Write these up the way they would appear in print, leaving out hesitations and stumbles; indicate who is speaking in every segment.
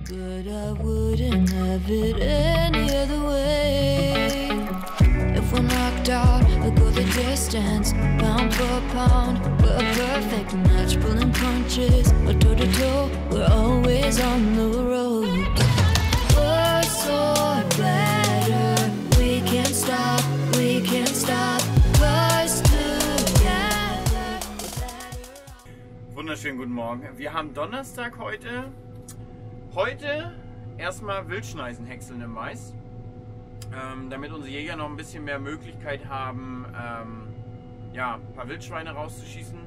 Speaker 1: But I wouldn't have it any other way. If we're knocked out, we'll go the distance, pound for pound. We're a perfect match, pulling punches, or toe to toe. We're always on the road. Worse or better, we can't stop, we can't stop. Rise together.
Speaker 2: Wunderschönen guten Morgen. Wir haben Donnerstag heute. Heute erstmal Wildschneisen häckseln im Mais, damit unsere Jäger noch ein bisschen mehr Möglichkeit haben, ja, ein paar Wildschweine rauszuschießen.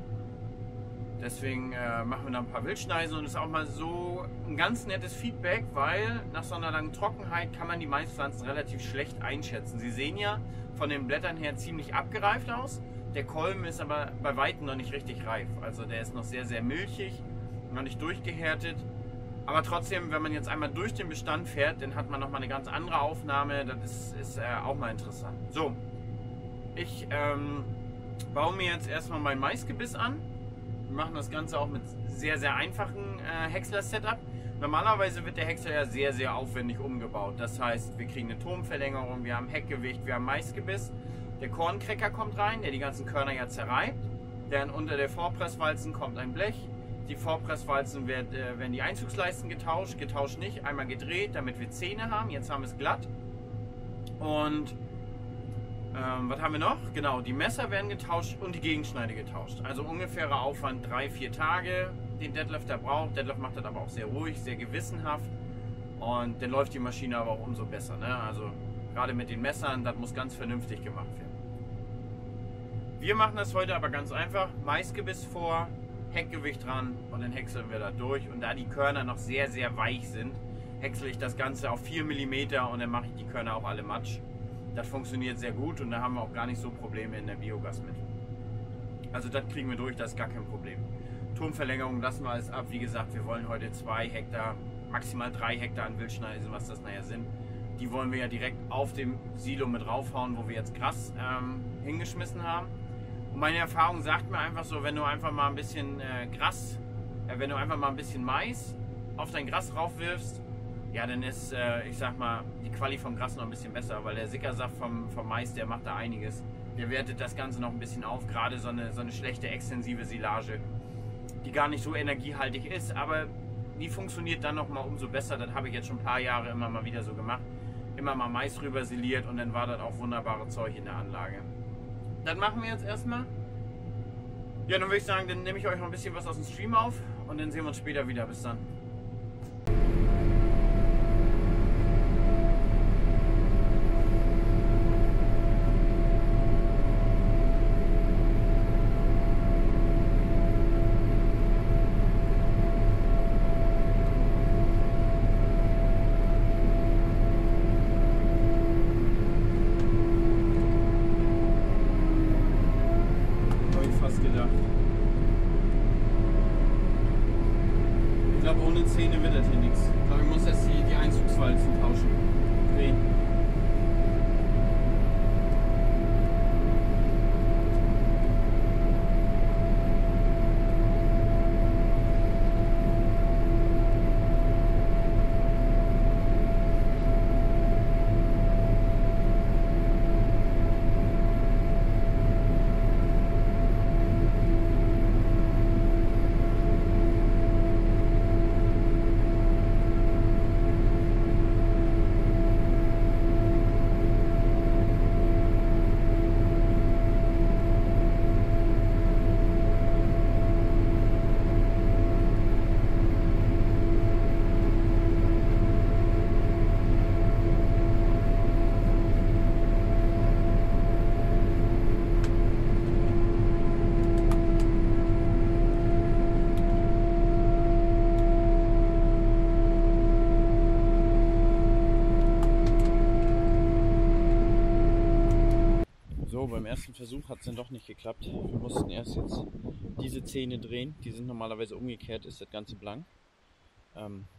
Speaker 2: Deswegen machen wir da ein paar Wildschneisen und es ist auch mal so ein ganz nettes Feedback, weil nach so einer langen Trockenheit kann man die Maispflanzen relativ schlecht einschätzen. Sie sehen ja von den Blättern her ziemlich abgereift aus. Der Kolben ist aber bei weitem noch nicht richtig reif. Also der ist noch sehr, sehr milchig, noch nicht durchgehärtet. Aber trotzdem, wenn man jetzt einmal durch den Bestand fährt, dann hat man nochmal eine ganz andere Aufnahme. Das ist auch mal interessant. So, ich baue mir jetzt erstmal mein Maisgebiss an. Wir machen das Ganze auch mit sehr, sehr einfachen Häcksler-Setup. Normalerweise wird der Häcksler ja sehr, sehr aufwendig umgebaut. Das heißt, wir kriegen eine Turmverlängerung, wir haben Heckgewicht, wir haben Maisgebiss. Der Kornkrecker kommt rein, der die ganzen Körner ja zerreibt. Dann unter der Vorpresswalzen kommt ein Blech. Die Vorpresswalzen werden die Einzugsleisten getauscht nicht, einmal gedreht, damit wir Zähne haben. Jetzt haben wir es glatt. Und was haben wir noch? Genau, die Messer werden getauscht und die Gegenschneide getauscht. Also ungefährer Aufwand 3-4 Tage, den Detlef da braucht. Detlef macht das aber auch sehr ruhig, sehr gewissenhaft. Und dann läuft die Maschine aber auch umso besser. Ne? Also gerade mit den Messern, das muss ganz vernünftig gemacht werden. Wir machen das heute aber ganz einfach. Maisgebiss vor, Heckgewicht dran und dann häckseln wir da durch. Und da die Körner noch sehr, sehr weich sind, häcksel ich das Ganze auf 4 mm und dann mache ich die Körner auch alle matsch. Das funktioniert sehr gut und da haben wir auch gar nicht so Probleme in der Biogas mit. Also das kriegen wir durch, das ist gar kein Problem. Turmverlängerung lassen wir alles ab. Wie gesagt, wir wollen heute 2 Hektar, maximal 3 Hektar an Wildschneisen, was das nachher sind. Die wollen wir ja direkt auf dem Silo mit raufhauen, wo wir jetzt Gras hingeschmissen haben. Und meine Erfahrung sagt mir einfach so, wenn du einfach mal ein bisschen wenn du einfach mal ein bisschen Mais auf dein Gras raufwirfst, ja, dann ist, ich sag mal, die Quali vom Gras noch ein bisschen besser, weil der Sickersaft vom Mais, der macht da einiges. Der wertet das Ganze noch ein bisschen auf, gerade so eine schlechte extensive Silage, die gar nicht so energiehaltig ist, aber die funktioniert dann noch mal umso besser. Das habe ich jetzt schon ein paar Jahre immer mal wieder so gemacht. Immer mal Mais rüber siliert und dann war das auch wunderbare Zeug in der Anlage. Das machen wir jetzt erstmal. Ja, dann würde ich sagen, dann nehme ich euch noch ein bisschen was aus dem Stream auf und dann sehen wir uns später wieder. Bis dann. Ich glaube, ohne Zähne wird das hier nichts. Ich glaube, ich muss erst die Einzugswalzen tauschen. Drehen. Beim ersten Versuch hat es dann doch nicht geklappt. Wir mussten erst jetzt diese Zähne drehen. Die sind normalerweise umgekehrt, ist das Ganze blank.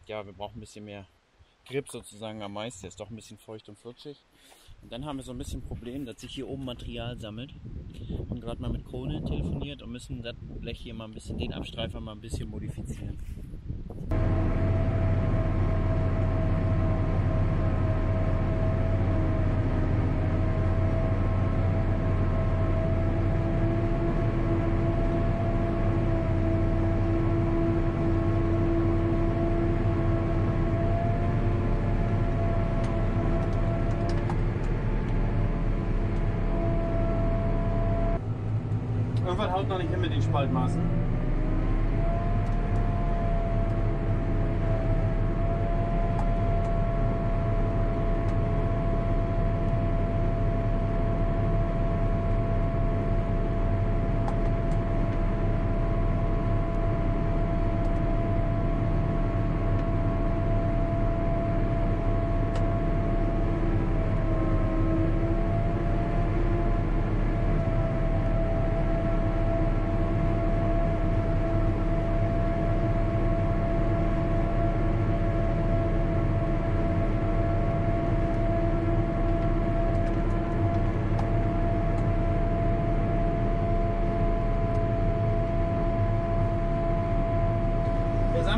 Speaker 2: Ja, wir brauchen ein bisschen mehr Grip sozusagen am Mais. Der ist doch ein bisschen feucht und flutschig. Und dann haben wir so ein bisschen Problem, dass sich hier oben Material sammelt. Und gerade mal mit Krone telefoniert und müssen das Blech hier mal ein bisschen, den Abstreifer mal ein bisschen modifizieren.
Speaker 3: haut noch nicht hin mit den Spaltmaßen.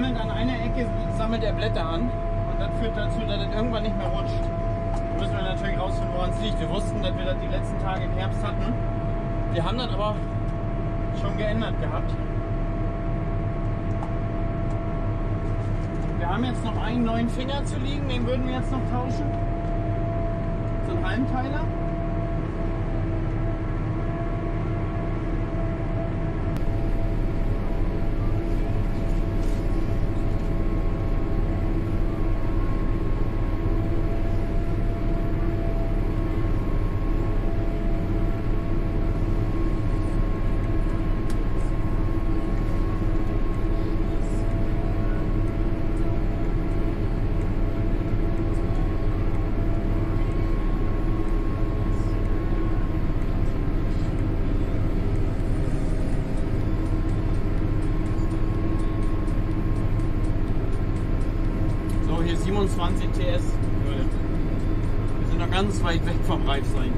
Speaker 3: An einer Ecke sammelt er Blätter an und das führt dazu, dass es irgendwann nicht mehr rutscht. Da müssen wir natürlich rausfinden, woran es liegt. Wir wussten, dass wir das die letzten Tage im Herbst hatten. Wir haben das aber schon geändert gehabt. Wir haben jetzt noch einen neuen Finger zu liegen, den würden wir jetzt noch tauschen. So ein Halmteiler. Hier 27 TS. Wir sind noch ganz weit weg vom Reifsein.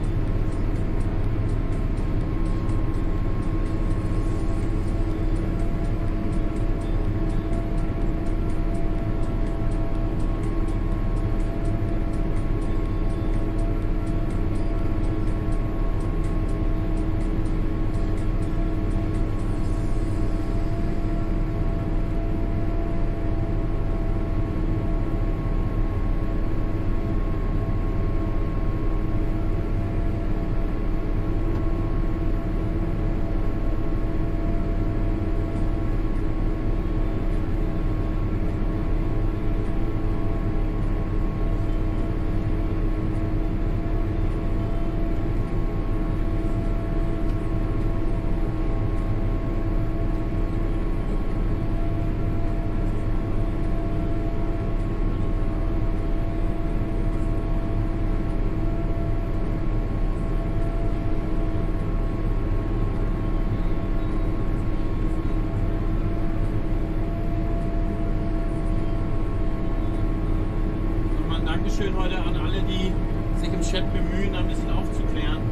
Speaker 3: Dankeschön heute an alle, die sich im Chat bemühen, ein bisschen aufzuklären,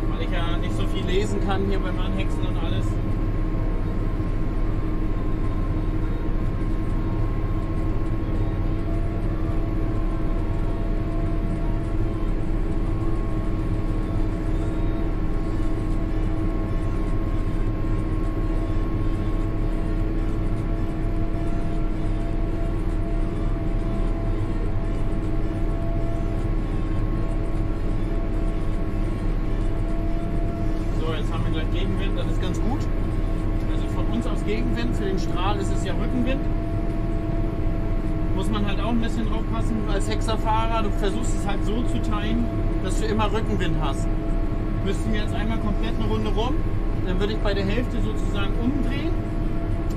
Speaker 3: weil ich ja nicht so viel lesen kann hier beim Anhäckseln und alles. Gegenwind, das ist ganz gut. Also von uns aus Gegenwind, für den Strahl ist es ja Rückenwind. Muss man halt auch ein bisschen drauf passen als Hexerfahrer. Du versuchst es halt so zu timen, dass du immer Rückenwind hast. Müssten wir jetzt einmal komplett eine Runde rum, dann würde ich bei der Hälfte sozusagen umdrehen,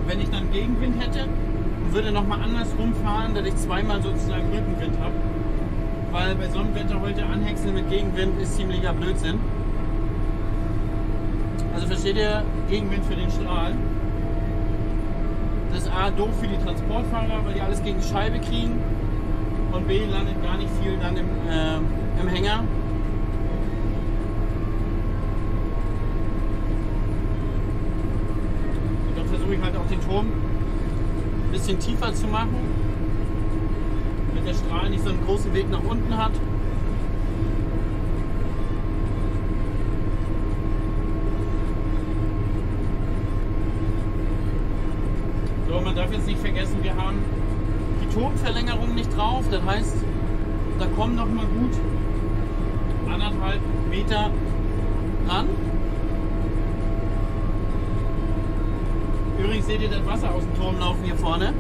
Speaker 3: wenn ich dann Gegenwind hätte, und würde nochmal andersrum fahren, dass ich zweimal sozusagen Rückenwind habe. Weil bei so einem Wetter heute anhäckseln mit Gegenwind ist ziemlicher Blödsinn. Also versteht ihr, Gegenwind für den Strahl. Das ist A, doof für die Transportfahrer, weil die alles gegen die Scheibe kriegen. Und B, landet gar nicht viel dann im Hänger. Und dann versuche ich halt auch den Turm ein bisschen tiefer zu machen, damit der Strahl nicht so einen großen Weg nach unten hat. Man darf jetzt nicht vergessen, wir haben die Turmverlängerung nicht drauf, das heißt, da kommen noch mal gut 1,5 Meter ran. Übrigens seht ihr das Wasser aus dem Turm laufen hier vorne.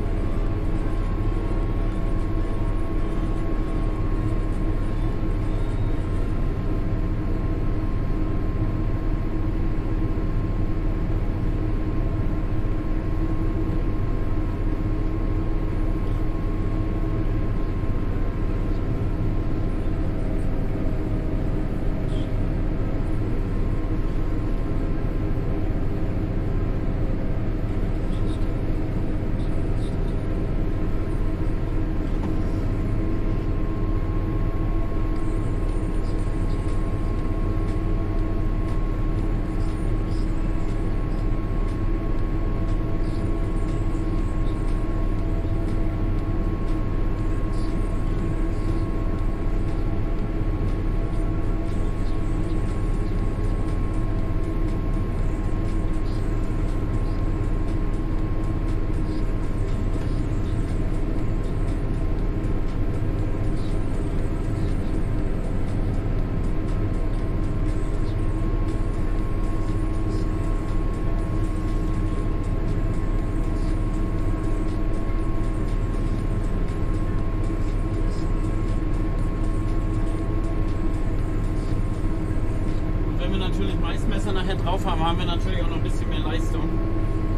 Speaker 3: Haben wir natürlich auch noch ein bisschen mehr Leistung.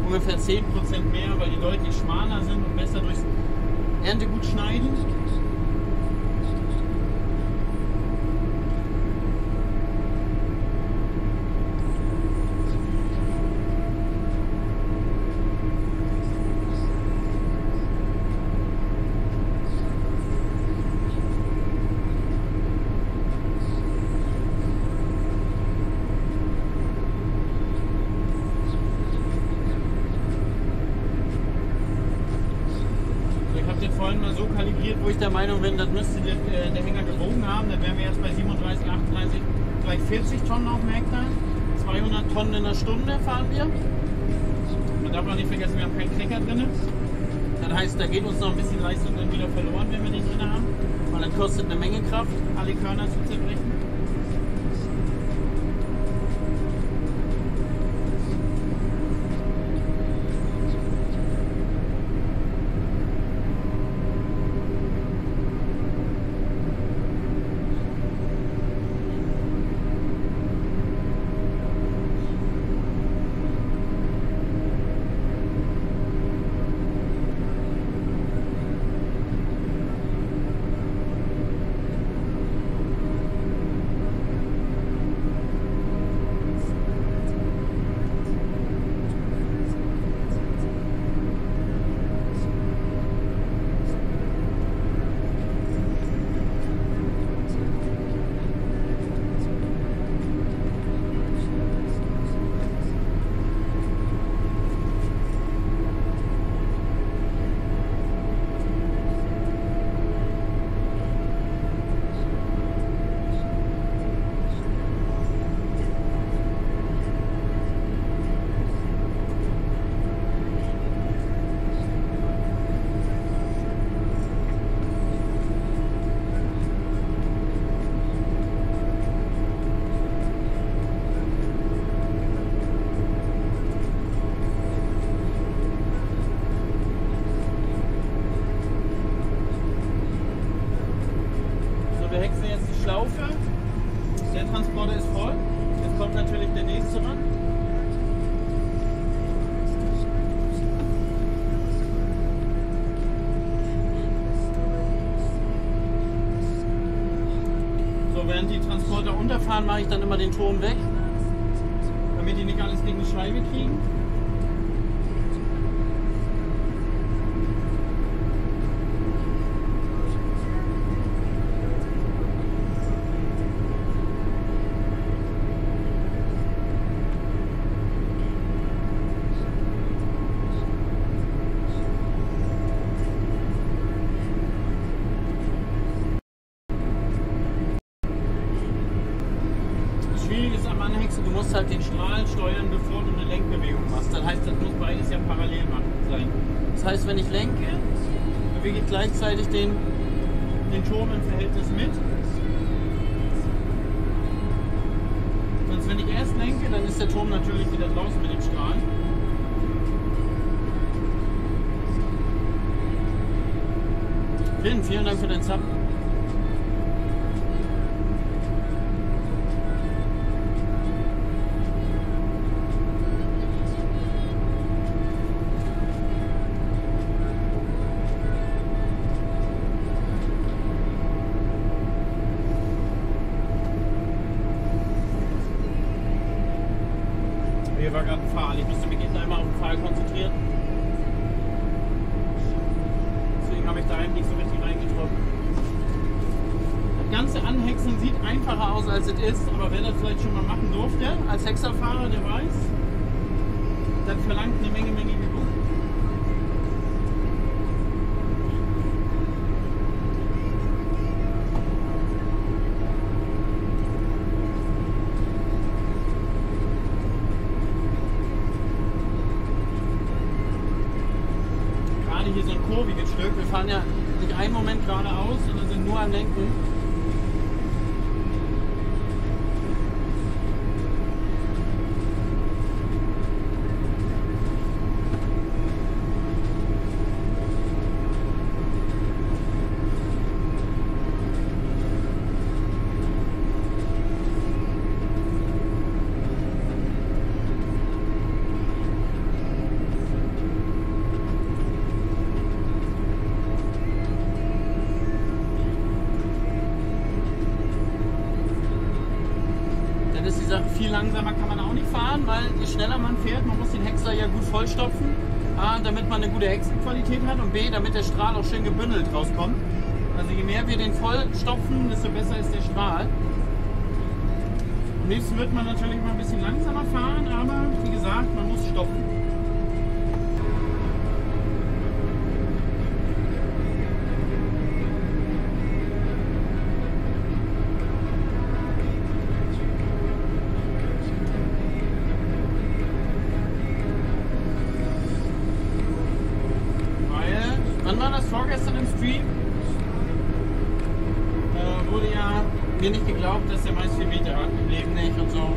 Speaker 3: Ungefähr 10% mehr, weil die deutlich schmaler sind und besser durchs Erntegut schneiden. Vorhin mal so kalibriert, wo ich der Meinung bin, das müsste der Hänger gewogen haben. Dann wären wir jetzt bei 37, 38, vielleicht 40 Tonnen auf dem Hektar. 200 Tonnen in der Stunde fahren wir. Man darf auch nicht vergessen, wir haben keinen Knecker drin. Das heißt, da geht uns noch ein bisschen Leistung dann wieder verloren, wenn wir den drin haben. Weil das kostet eine Menge Kraft, alle Körner zu zerbrechen. Der Transporter ist voll. Jetzt kommt natürlich der nächste ran. So, während die Transporter unterfahren, mache ich dann immer den Turm weg, damit die nicht alles gegen die Scheibe kriegen. Du musst halt den Strahl steuern, bevor du eine Lenkbewegung machst. Das heißt, das muss beides ja parallel sein. Das heißt, wenn ich lenke, bewege ich gleichzeitig den Turm im Verhältnis mit. Sonst, wenn ich erst lenke, dann ist der Turm natürlich wieder draußen mit dem Strahl. Lynn, vielen Dank für den Sub. Hier war gerade ein Pfahl. Ich musste mich eben einmal auf den Pfahl konzentrieren. Deswegen habe ich da eben nicht so richtig reingetroffen. Das ganze Anhäckseln sieht einfacher aus, als es ist, aber wer das vielleicht schon mal machen durfte, als Häckserfahrer, der weiß, das verlangt eine Menge Übung. Hier so ein kurviges Stück. Wir fahren ja nicht einen Moment geradeaus, sondern sind nur am Lenken. Viel langsamer kann man auch nicht fahren, weil je schneller man fährt, man muss den Häcksler ja gut vollstopfen, A, damit man eine gute Häckselqualität hat und B, damit der Strahl auch schön gebündelt rauskommt. Also je mehr wir den vollstopfen, desto besser ist der Strahl. Am liebsten wird man natürlich mal ein bisschen langsamer fahren, aber wie gesagt, man muss stopfen. Wann war das? Vorgestern im Stream? Wurde ja mir nicht geglaubt, dass der Mais 4 Meter hat. Im Leben nicht und so.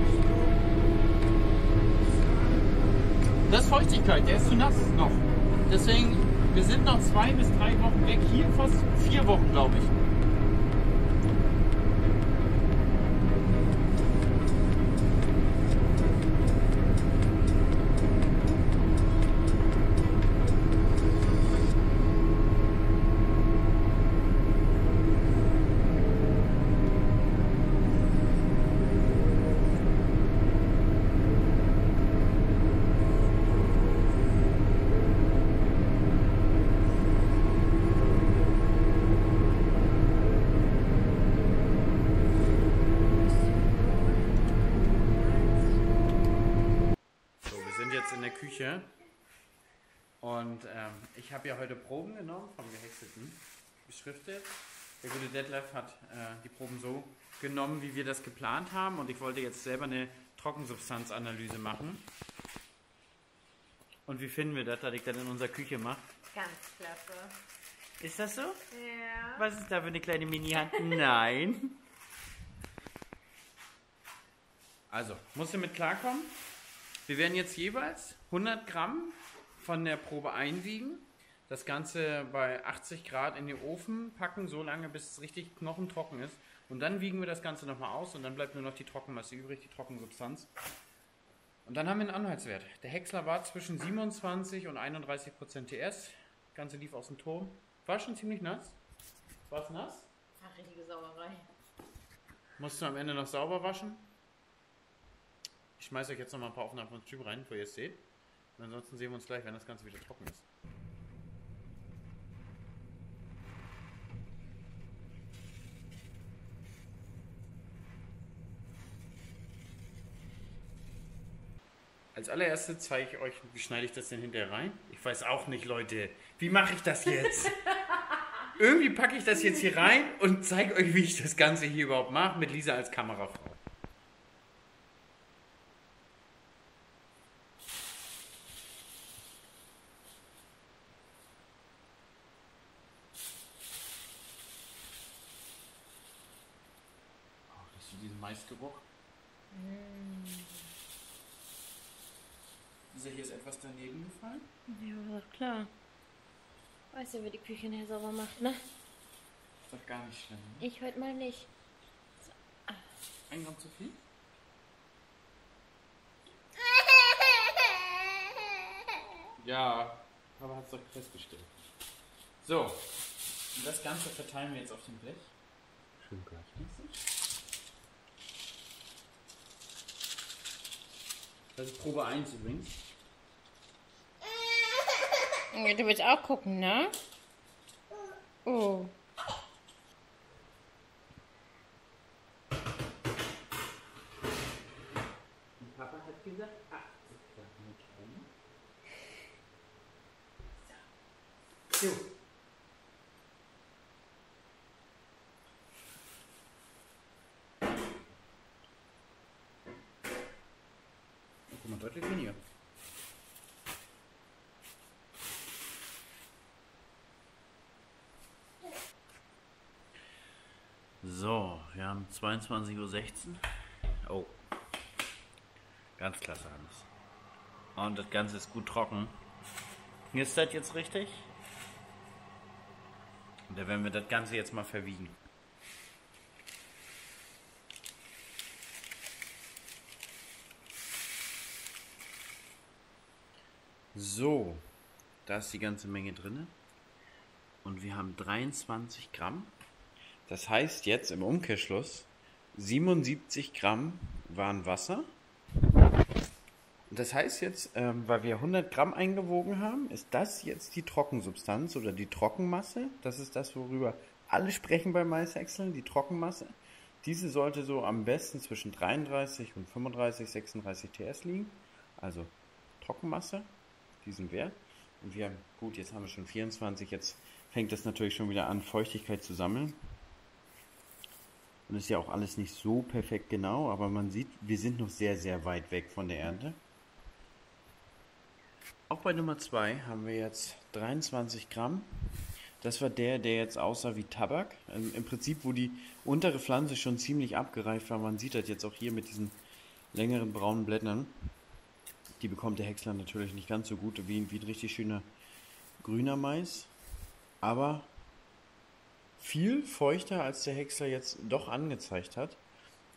Speaker 3: Das ist Feuchtigkeit, der ist zu nass noch. Deswegen, wir sind noch 2 bis 3 Wochen weg. Hier fast 4 Wochen, glaube ich.
Speaker 2: In der Küche und ich habe ja heute Proben genommen vom Gehäckselten, beschriftet. Der gute Detlef hat die Proben so genommen, wie wir das geplant haben, und ich wollte jetzt selber eine Trockensubstanzanalyse machen. Und wie finden wir das, dass ich das in unserer Küche mache?
Speaker 4: Ganz klasse.
Speaker 2: Ist das so?
Speaker 4: Ja.
Speaker 2: Was ist da für eine kleine Mini-Hand? Nein. Also, musst du mit klarkommen? Wir werden jetzt jeweils 100 Gramm von der Probe einwiegen, das Ganze bei 80 Grad in den Ofen packen, so lange bis es richtig knochentrocken ist, und dann wiegen wir das Ganze nochmal aus und dann bleibt nur noch die Trockenmasse übrig, die Trockensubstanz. Und dann haben wir einen Anhaltswert. Der Häcksler war zwischen 27 und 31% TS, das Ganze lief aus dem Turm, war schon ziemlich nass. War es nass?
Speaker 4: Ach, richtige Sauerei.
Speaker 2: Musst du am Ende noch sauber waschen. Ich schmeiße euch jetzt noch mal ein paar Aufnahmen von Stream rein, wo ihr es seht. Und ansonsten sehen wir uns gleich, wenn das Ganze wieder trocken ist. Als allererstes zeige ich euch, wie schneide ich das denn hinterher rein. Ich weiß auch nicht, Leute. Wie mache ich das jetzt? Irgendwie packe ich das jetzt hier rein und zeige euch, wie ich das Ganze hier überhaupt mache, mit Lisa als Kamerafrau. Diesen Maisgeruch. Dieser hier ist etwas daneben gefallen.
Speaker 4: Ja, klar. Weißt ja, wer die Küche nachher sauber macht, ne?
Speaker 2: Ist doch gar nicht schlimm. Ne?
Speaker 4: Ich heute mal nicht.
Speaker 2: Ein Gramm zu viel? Ja, Papa hat es doch festgestellt. So, und das Ganze verteilen wir jetzt auf dem Blech. Schön gleichmäßig. Das ist Probe 1 übrigens.
Speaker 4: Du willst auch gucken, ne? Oh.
Speaker 2: Und Papa hat gesagt, 80 Gramm. So. Guck mal, deutlich weniger. So, wir haben 22:16 Uhr. Oh. Ganz klasse alles. Und das Ganze ist gut trocken. Ist das jetzt richtig? Und da werden wir das Ganze jetzt mal verwiegen. So, da ist die ganze Menge drin. Und wir haben 23 Gramm. Das heißt jetzt im Umkehrschluss, 77 Gramm waren Wasser. Und das heißt jetzt, weil wir 100 Gramm eingewogen haben, ist das jetzt die Trockensubstanz oder die Trockenmasse. Das ist das, worüber alle sprechen bei Maishäckseln, die Trockenmasse. Diese sollte so am besten zwischen 33 und 35, 36 TS liegen. Also Trockenmasse, diesen Wert. Und wir, gut, jetzt haben wir schon 24, jetzt fängt das natürlich schon wieder an, Feuchtigkeit zu sammeln. Und ist ja auch alles nicht so perfekt genau, aber man sieht, wir sind noch sehr, sehr weit weg von der Ernte. Auch bei Nummer 2 haben wir jetzt 23 Gramm. Das war der jetzt aussah wie Tabak. Im Prinzip, wo die untere Pflanze schon ziemlich abgereift war. Man sieht das jetzt auch hier mit diesen längeren braunen Blättern. Die bekommt der Häcksler natürlich nicht ganz so gut wie ein richtig schöner grüner Mais. Aber viel feuchter, als der Häcksler jetzt doch angezeigt hat.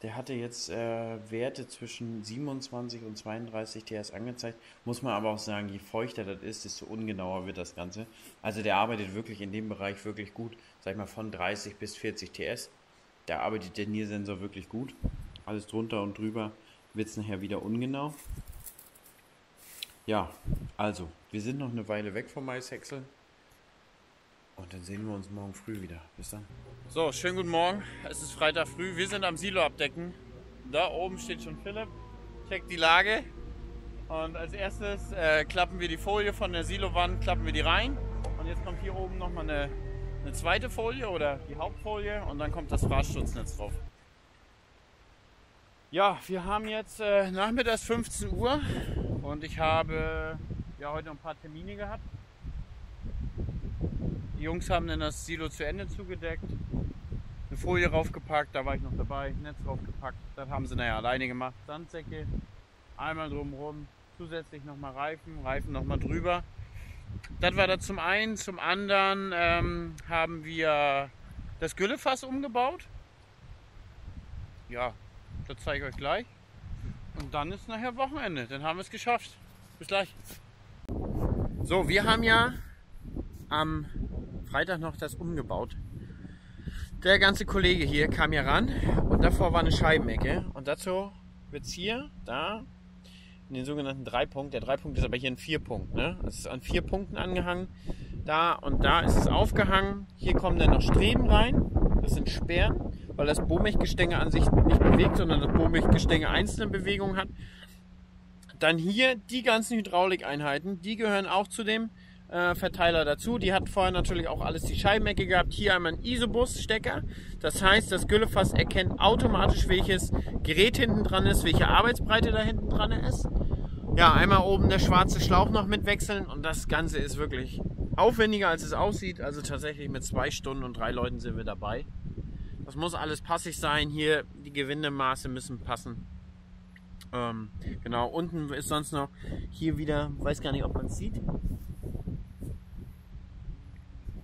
Speaker 2: Der hatte jetzt Werte zwischen 27 und 32 TS angezeigt. Muss man aber auch sagen, je feuchter das ist, desto ungenauer wird das Ganze. Also der arbeitet wirklich in dem Bereich wirklich gut. Sag ich mal von 30 bis 40 TS. Da arbeitet der Niersensor wirklich gut. Alles drunter und drüber wird es nachher wieder ungenau. Ja, also, wir sind noch eine Weile weg vom Maishäcksel. Und dann sehen wir uns morgen früh wieder. Bis dann. So, schönen guten Morgen. Es ist Freitag früh. Wir sind am Silo abdecken. Da oben steht schon Philipp. Checkt die Lage. Und als erstes klappen wir die Folie von der Silowand, klappen wir die rein. Und jetzt kommt hier oben nochmal eine zweite Folie oder die Hauptfolie. Und dann kommt das Fraßschutznetz drauf. Ja, wir haben jetzt nachmittags 15 Uhr. Und ich habe ja heute noch ein paar Termine gehabt. Die Jungs haben dann das Silo zu Ende zugedeckt, eine Folie raufgepackt, da war ich noch dabei, Netz raufgepackt, das haben sie nachher alleine gemacht. Sandsäcke, einmal drumherum, zusätzlich nochmal Reifen nochmal drüber. Das war das zum einen, zum anderen haben wir das Güllefass umgebaut. Ja, das zeige ich euch gleich. Und dann ist nachher Wochenende, dann haben wir es geschafft. Bis gleich. So, wir haben ja am Freitag noch das umgebaut. Der ganze Kollege hier kam hier ran und davor war eine Scheibenecke und dazu wird es hier, da, in den sogenannten Dreipunkt, der Dreipunkt ist aber hier ein Vierpunkt, ne? Es ist an 4 Punkten angehangen, da und da ist es aufgehangen, hier kommen dann noch Streben rein, das sind Sperren, weil das Bohrmilchgestänge an sich nicht bewegt, sondern das Bohrmilchgestänge einzelne Bewegungen hat. Dann hier die ganzen Hydraulikeinheiten, die gehören auch zu dem Verteiler dazu. Die hat vorher natürlich auch alles die Scheibenecke gehabt. Hier einmal ein Isobus-Stecker. Das heißt, das Güllefass erkennt automatisch, welches Gerät hinten dran ist, welche Arbeitsbreite da hinten dran ist. Ja, einmal oben der schwarze Schlauch noch mitwechseln und das Ganze ist wirklich aufwendiger, als es aussieht. Also tatsächlich mit 2 Stunden und 3 Leuten sind wir dabei. Das muss alles passig sein. Hier die Gewindemaße müssen passen. Genau, unten ist sonst noch hier wieder, weiß gar nicht, ob man es sieht.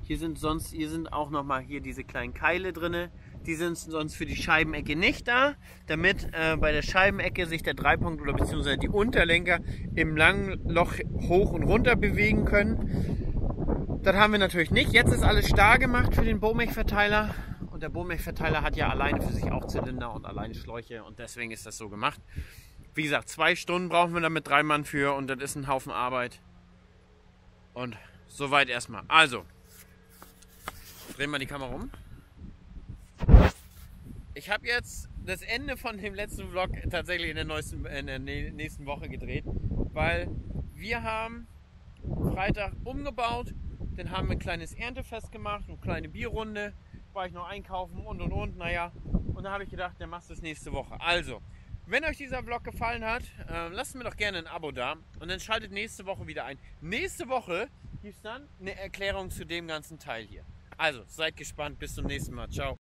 Speaker 2: Hier sind auch nochmal hier diese kleinen Keile drin. Die sind sonst für die Scheibenecke nicht da, damit bei der Scheibenecke sich der Dreipunkt oder beziehungsweise die Unterlenker im langen Loch hoch und runter bewegen können. Das haben wir natürlich nicht. Jetzt ist alles starr gemacht für den Bomech-Verteiler. Und der Bomech-Verteiler hat ja alleine für sich auch Zylinder und alleine Schläuche. Und deswegen ist das so gemacht. Wie gesagt, 2 Stunden brauchen wir damit 3 Mann für. Und das ist ein Haufen Arbeit. Und soweit erstmal. Also, drehen wir die Kamera um. Ich habe jetzt das Ende von dem letzten Vlog tatsächlich in der nächsten Woche gedreht, weil wir haben Freitag umgebaut, dann haben wir ein kleines Erntefest gemacht, eine kleine Bierrunde, war ich noch einkaufen und, naja, und dann habe ich gedacht, dann machst du es nächste Woche. Also, wenn euch dieser Vlog gefallen hat, lasst mir doch gerne ein Abo da und dann schaltet nächste Woche wieder ein. Nächste Woche gibt es dann eine Erklärung zu dem ganzen Teil hier. Also, seid gespannt, bis zum nächsten Mal. Ciao.